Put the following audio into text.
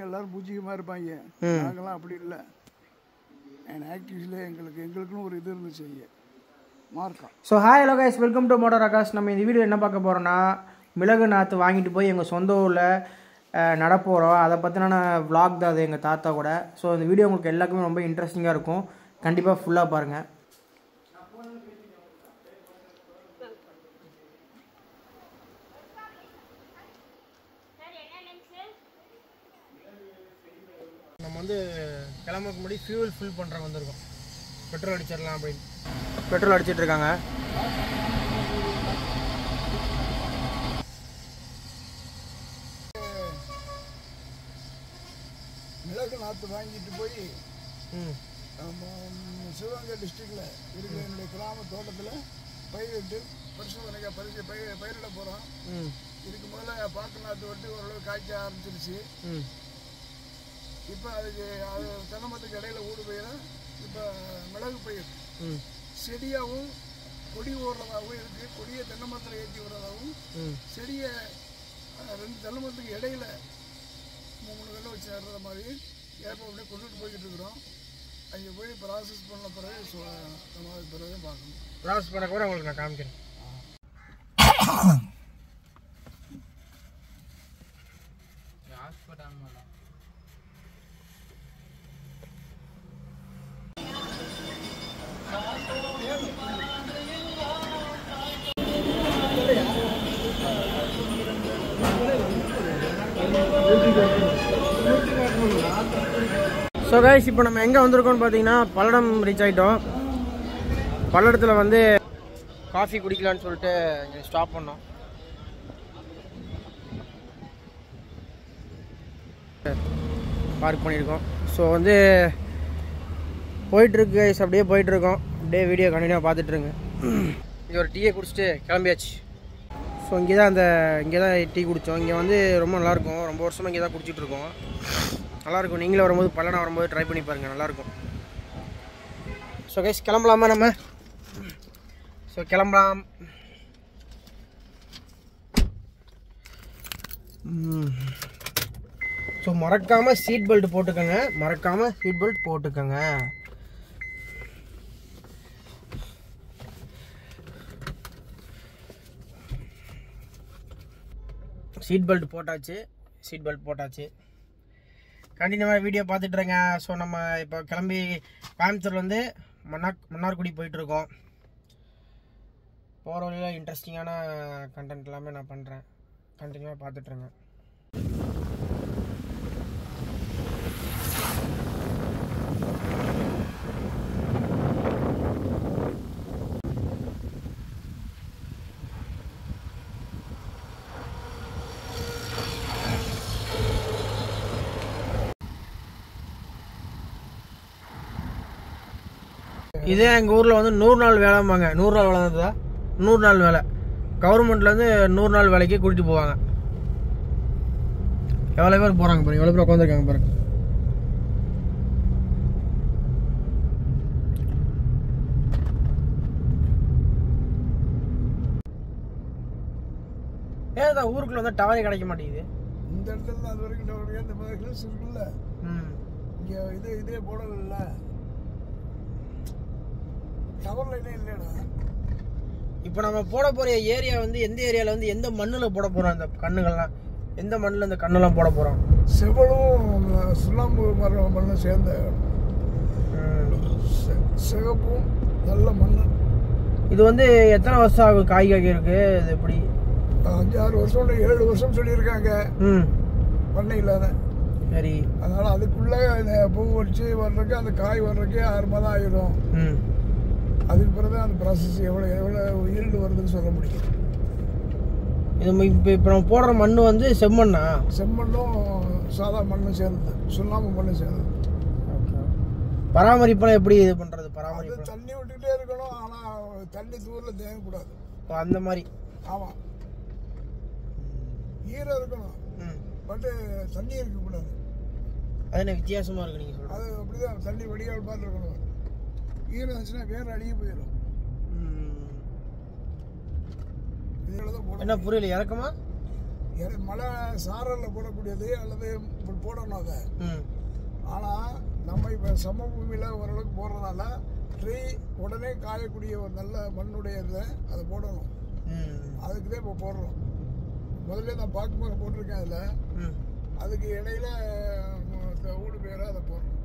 எல்லாரும் பூஜ்ஜியமாக இருப்பாங்க. நாங்களாம் அப்படி இல்லை. என் ஆக்டிவ்ஸில் எங்களுக்குன்னு ஒரு இது இருந்துச்சு இங்கே மார்க்கம். So hi hello guys, welcome to motor Akash. நம்ம இந்த வீடியோ என்ன பார்க்க போகிறோன்னா, மிளகு நாற்று வாங்கிட்டு போய் எங்கள் சொந்த ஊரில் நடப்போகிறோம். அதை பற்றின விளாக் தான் அது எங்கள் தாத்தா கூட. ஸோ இந்த வீடியோ உங்களுக்கு எல்லாருக்குமே ரொம்ப இன்ட்ரெஸ்டிங்காக இருக்கும். கண்டிப்பாக ஃபுல்லாக பாருங்கள். நம்ம வந்து கிளம்புக்கு முன்னாடி ஃபியூல் ஃபில் பண்ணுற வந்திருக்கோம். பெட்ரோல் அடிச்சிடலாம் அப்படின்னு பெட்ரோல் அடிச்சிட்டு இருக்காங்க. மிளகு நாற்று வாங்கிட்டு போய் சிவகங்கை டிஸ்ட்ரிக்டில் இருக்கிற என்னுடைய கிராம தோட்டத்தில் பயிரிட்டு பயிரிட போகிறோம். இதுக்கு முதல்ல பாக்கு நாற்று வெட்டி ஓரளவு காய்க்க ஆரம்பிச்சிருச்சு. இப்போ அதுக்கு தென்னமரத்துக்கு இடையில ஊடு பயிரும். இப்போ மிளகு பயிர் செடியாகவும் கொடி ஓடுறதாகவும் இருக்குது. கொடியை தென்னமரத்தில் ஏற்றி விடுறதாகவும், செடியை 2 தென்னமரத்துக்கு இடையில 3 கல்லை வச்சு நடுற மாதிரி ஏற்பாடு கொண்டுட்டு போய்கிட்டு இருக்கிறோம். அங்கே போய் ப்ராசஸ் பண்ண பிறகு நம்ம அதுக்கு பிறகு பார்க்கணும். ப்ராசஸ் பண்ண கூட உங்களுக்கு நான் காமிக்கிறேன். ஸோ கைஸ், இப்போ நம்ம எங்கே வந்திருக்கோம்னு பார்த்தீங்கன்னா, பல்லடம் ரீச் ஆகிட்டோம். பல்லடத்தில் வந்து காஃபி குடிக்கலான்னு சொல்லிட்டு இங்கே ஸ்டாப் பண்ணோம். பார்க் பண்ணியிருக்கோம். ஸோ வந்து போயிட்டுருக்கு கைஸ், அப்படியே போயிட்டுருக்கோம். அப்படியே வீடியோ கண்டினியூவாக பார்த்துட்ருங்க. இங்கே ஒரு டீயை குடிச்சிட்டு கிளம்பியாச்சு. ஸோ இங்கே தான் டீ குடித்தோம். இங்கே வந்து ரொம்ப நல்லாயிருக்கும். ரொம்ப வருஷமாக இங்கே தான் குடிச்சிட்ருக்கோம். நல்லாயிருக்கும். நீங்களே வரும்போது பல்லடம் வரும்போது ட்ரை பண்ணி பாருங்கள், நல்லாயிருக்கும். ஸோ கைஸ், கிளம்பலாமா நம்ம? ஸோ கிளம்பலாம். ஸோ மறக்காமல் சீட் பெல்ட் போட்டுக்கோங்க. சீட் பெல்ட் போட்டாச்சு. கண்டினியூவாக வீடியோ பார்த்துட்ருங்க. ஸோ நம்ம இப்போ கிளம்பி கோயம்புத்தூர்லேருந்து மன்னார்குடி போயிட்டுருக்கோம். போகிற வழியில் இன்ட்ரெஸ்டிங்கான கண்டென்ட் எல்லாமே நான் பண்ணுறேன். கண்டினியூவாக பார்த்துட்ருங்க. இதே எங்கள் ஊரில் வந்து 100 நாள் வேலைம்பாங்க. 100 நாள் வேலை தான். 100 நாள் வேலை கவர்மெண்ட்லேருந்து 100 நாள் வேலைக்கு கூட்டிகிட்டு போவாங்க. எவ்வளோ பேர் போகிறாங்க பாருங்க, எவ்வளோ பேர் உட்காந்துருக்காங்க பாருங்க. ஏதான் ஊருக்குள்ள வந்து டவரே கிடைக்க மாட்டேங்குது. இந்த இடத்துல அது வரைக்கும் டவர் இந்த ஹில்ஸ் இருக்குல்ல, இங்கே இதே போடல. டவர் லைனே இல்லைடா. இப்போ நம்ம போட போகிற ஏரியா வந்து எந்த ஏரியாவில் வந்து எந்த மண்ணில் போட போகிறோம்? அந்த கண்ணுகள்லாம் எந்த மண்ணில் இந்த கண்ணெல்லாம் போட போகிறோம்? செவலும் சுண்ணாம்பு மண்ணும் சேர்ந்த சிகப்பும் நல்ல மண். இது வந்து எத்தனை வருஷம் ஆகும் காய் காய்க்கிறதுக்கு? இது எப்படி 5-6 வருஷம் 7 வருஷம் சொல்லியிருக்காங்க பண்ணையில். சரி, அதனால் அதுக்குள்ளே பூ வச்சு வர்றதுக்கு அந்த காய் வர்றதுக்கே 6 மாதம் ஆகிடும். அதுக்கு பிறகு அந்த ப்ராசஸ் எவ்வளோ ஈல்டு வருதுன்னு சொல்ல முடியும். இது இப்போ நம்ம போடுற மண் வந்து செம்மண்ணா? செம்மண்ணும் சாதா மண்ணும் சேர்ந்தது, சுண்ணாம்பு மண்ணும் சேர்ந்தது. பராமரிப்பெல்லாம் எப்படி இது பண்ணுறது? பராமரிப்பு தண்ணி விட்டுக்கிட்டே இருக்கணும். ஆனால் தண்ணி தூரில் தேங்கக்கூடாது. அந்த மாதிரி. ஆமாம், ஈரம் இருக்கணும், பட்டு தண்ணி இருக்கக்கூடாது. அது என்ன வித்தியாசமாக இருக்கு நீங்கள் சொல்கிறது? அது அப்படிதான், தண்ணி வடிகால் பார்த்து இருக்கணும். ஈரம் இருந்துச்சுன்னா வேறு அழுகி போயிடும். என்ன புரியல? இறக்கமா மழை சாரலில் போடக்கூடியது அல்லது போடணும் அதை. ஆனால் நம்ம இப்போ சமபூமியில் ஓரளவுக்கு போடுறதுனால ட்ரீ உடனே காயக்கூடிய ஒரு நல்ல மண்ணுடைய இதை அதை போடணும். அதுக்கு தான் இப்போ போடுறோம். முதல்ல நான் பாக்கு மரம் போட்டிருக்கேன். அதில் அதுக்கு இடையில ஊடு பேரை அதை போடுறோம்.